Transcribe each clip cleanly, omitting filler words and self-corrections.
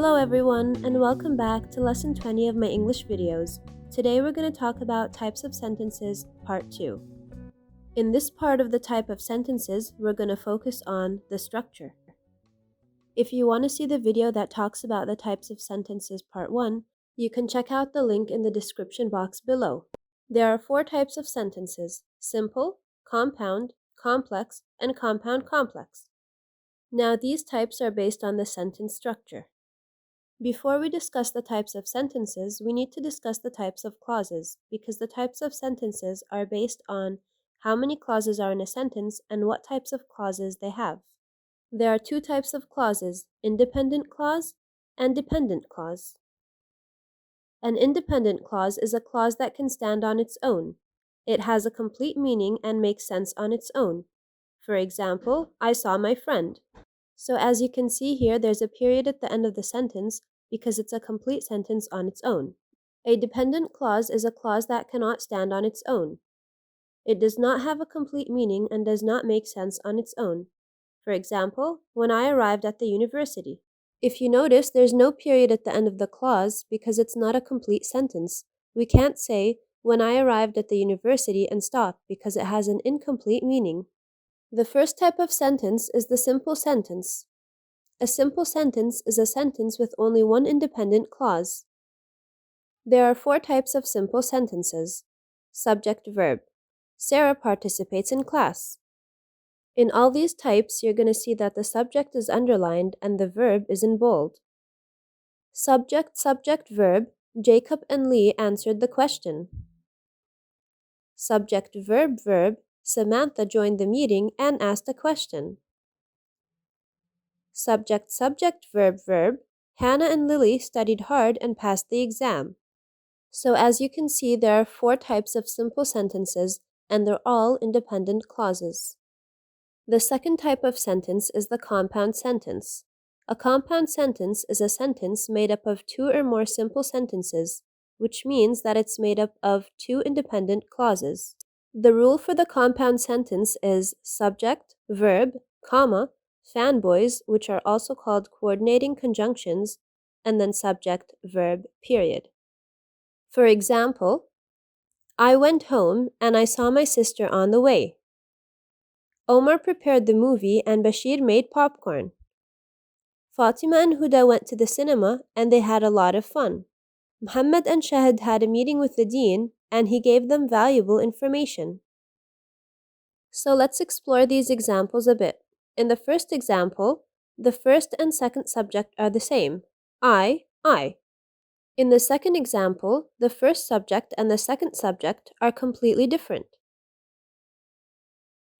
Hello everyone, and welcome back to Lesson 20 of my English videos. Today we're going to talk about types of sentences, Part 2. In this part of the type of sentences, we're going to focus on the structure. If you want to see the video that talks about the types of sentences, Part 1, you can check out the link in the description box below. There are 4 types of sentences: simple, compound, complex, and compound-complex. Now these types are based on the sentence structure. Before we discuss the types of sentences, we need to discuss the types of clauses, because the types of sentences are based on how many clauses are in a sentence and what types of clauses they have. There are 2 types of clauses: independent clause and dependent clause. An independent clause is a clause that can stand on its own. It has a complete meaning and makes sense on its own. For example, I saw my friend. So as you can see here, there's a period at the end of the sentence because it's a complete sentence on its own. A dependent clause is a clause that cannot stand on its own. It does not have a complete meaning and does not make sense on its own. For example, when I arrived at the university. If you notice, there's no period at the end of the clause because it's not a complete sentence. We can't say, when I arrived at the university, and stop because it has an incomplete meaning. The first type of sentence is the simple sentence. A simple sentence is a sentence with only one independent clause. There are 4 types of simple sentences. Subject-verb. Sarah participates in class. In all these types, you're going to see that the subject is underlined and the verb is in bold. Subject-subject-verb, Jacob and Lee answered the question. Subject-verb-verb, Samantha joined the meeting and asked a question. Subject-subject-verb-verb, Hannah and Lily studied hard and passed the exam. So as you can see, there are 4 types of simple sentences, and they're all independent clauses. The second type of sentence is the compound sentence. A compound sentence is a sentence made up of 2 or more simple sentences, which means that it's made up of 2 independent clauses. The rule for the compound sentence is subject, verb, comma, fanboys, which are also called coordinating conjunctions, and then subject, verb, period. For example, I went home and I saw my sister on the way. Omar prepared the movie and Bashir made popcorn. Fatima and Huda went to the cinema and they had a lot of fun. Muhammad and Shahid had a meeting with the dean and he gave them valuable information. So let's explore these examples a bit. In the first example, the first and second subject are the same. I. In the second example, the first subject and the second subject are completely different.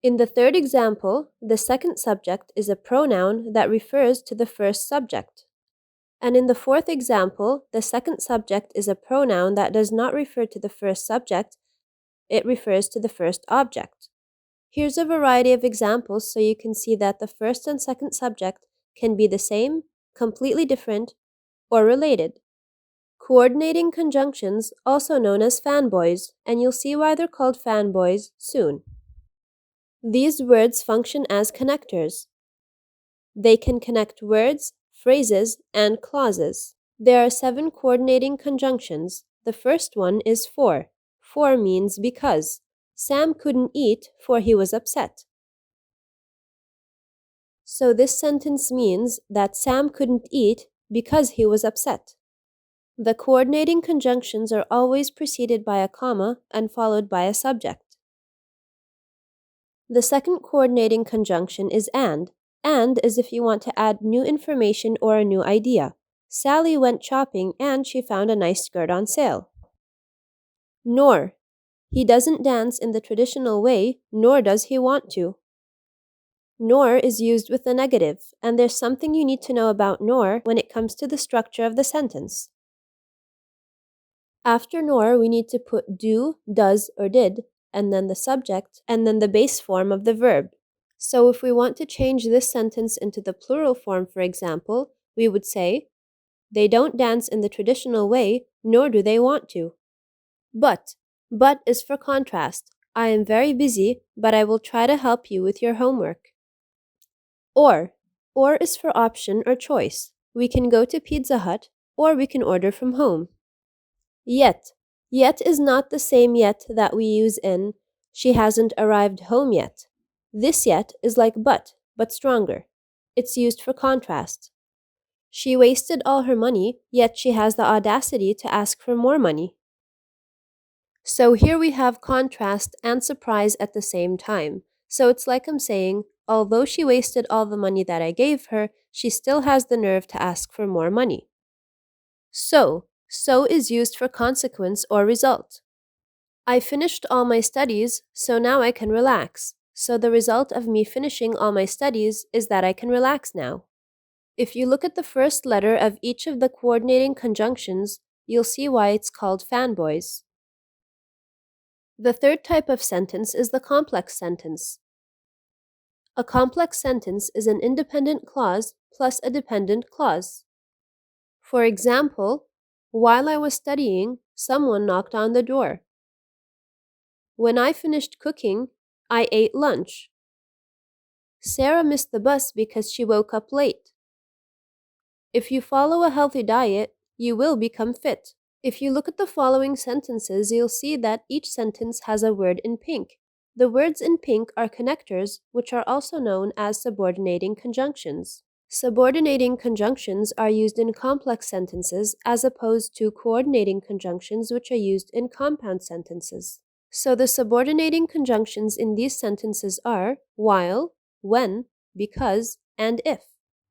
In the third example, the second subject is a pronoun that refers to the first subject. And in the fourth example, the second subject is a pronoun that does not refer to the first subject, it refers to the first object. Here's a variety of examples so you can see that the first and second subject can be the same, completely different, or related. Coordinating conjunctions, also known as fanboys, and you'll see why they're called fanboys soon. These words function as connectors. They can connect words, phrases, and clauses. There are 7 coordinating conjunctions. The first one is for. For means because. Sam couldn't eat for he was upset. So this sentence means that Sam couldn't eat because he was upset. The coordinating conjunctions are always preceded by a comma and followed by a subject. The second coordinating conjunction is and. And is if you want to add new information or a new idea. Sally went shopping and she found a nice skirt on sale. Nor. He doesn't dance in the traditional way, nor does he want to. Nor is used with the negative, and there's something you need to know about nor when it comes to the structure of the sentence. After nor, we need to put do, does, or did, and then the subject, and then the base form of the verb. So if we want to change this sentence into the plural form, for example, we would say, they don't dance in the traditional way, nor do they want to. But is for contrast. I am very busy, but I will try to help you with your homework. Or is for option or choice. We can go to Pizza Hut or we can order from home. Yet. Yet is not the same yet that we use in she hasn't arrived home yet. This yet is like but stronger. It's used for contrast. She wasted all her money, yet she has the audacity to ask for more money. So here we have contrast and surprise at the same time. So it's like I'm saying, although she wasted all the money that I gave her, she still has the nerve to ask for more money. So is used for consequence or result. I finished all my studies, so now I can relax. So the result of me finishing all my studies is that I can relax now. If you look at the first letter of each of the coordinating conjunctions, you'll see why it's called fanboys. The third type of sentence is the complex sentence. A complex sentence is an independent clause plus a dependent clause. For example, while I was studying, someone knocked on the door. When I finished cooking, I ate lunch. Sarah missed the bus because she woke up late. If you follow a healthy diet, you will become fit. If you look at the following sentences, you'll see that each sentence has a word in pink. The words in pink are connectors, which are also known as subordinating conjunctions. Subordinating conjunctions are used in complex sentences as opposed to coordinating conjunctions, which are used in compound sentences. So the subordinating conjunctions in these sentences are while, when, because, and if.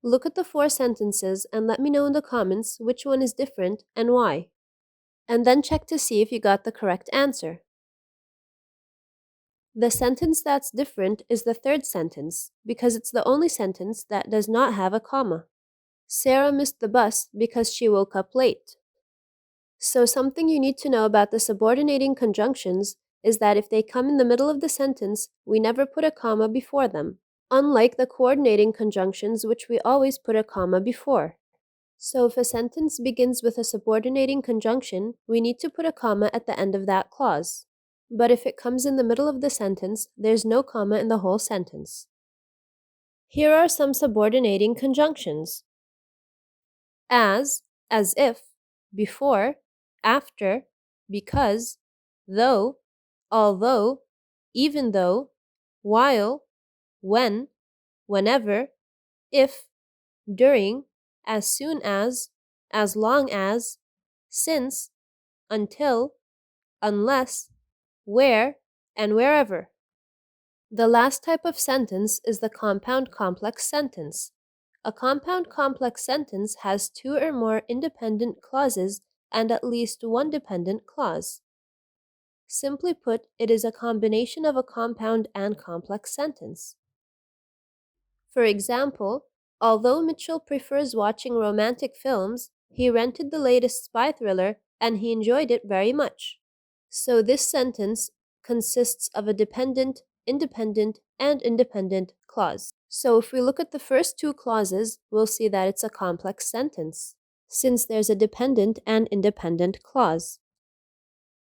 Look at the 4 sentences and let me know in the comments which one is different and why. And then check to see if you got the correct answer. The sentence that's different is the third sentence, because it's the only sentence that does not have a comma. Sarah missed the bus because she woke up late. So something you need to know about the subordinating conjunctions is that if they come in the middle of the sentence, we never put a comma before them, unlike the coordinating conjunctions, which we always put a comma before. So if a sentence begins with a subordinating conjunction, we need to put a comma at the end of that clause. But if it comes in the middle of the sentence, there's no comma in the whole sentence. Here are some subordinating conjunctions. As if, before, after, because, though, although, even though, while, when, whenever, if, during, as soon as long as, since, until, unless, where, and wherever. The last type of sentence is the compound complex sentence. A compound complex sentence has 2 or more independent clauses and at least 1 dependent clause. Simply put, it is a combination of a compound and complex sentence. For example, although Mitchell prefers watching romantic films, he rented the latest spy thriller and he enjoyed it very much. So this sentence consists of a dependent, independent, and independent clause. So if we look at the first 2 clauses, we'll see that it's a complex sentence, since there's a dependent and independent clause.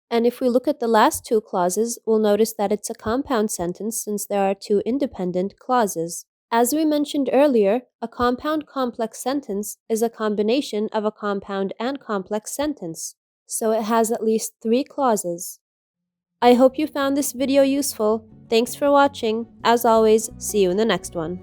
And if we look at the last 2 clauses, we'll notice that it's a compound sentence since there are 2 independent clauses. As we mentioned earlier, a compound complex sentence is a combination of a compound and complex sentence, so it has at least 3 clauses. I hope you found this video useful. Thanks for watching. As always, see you in the next one.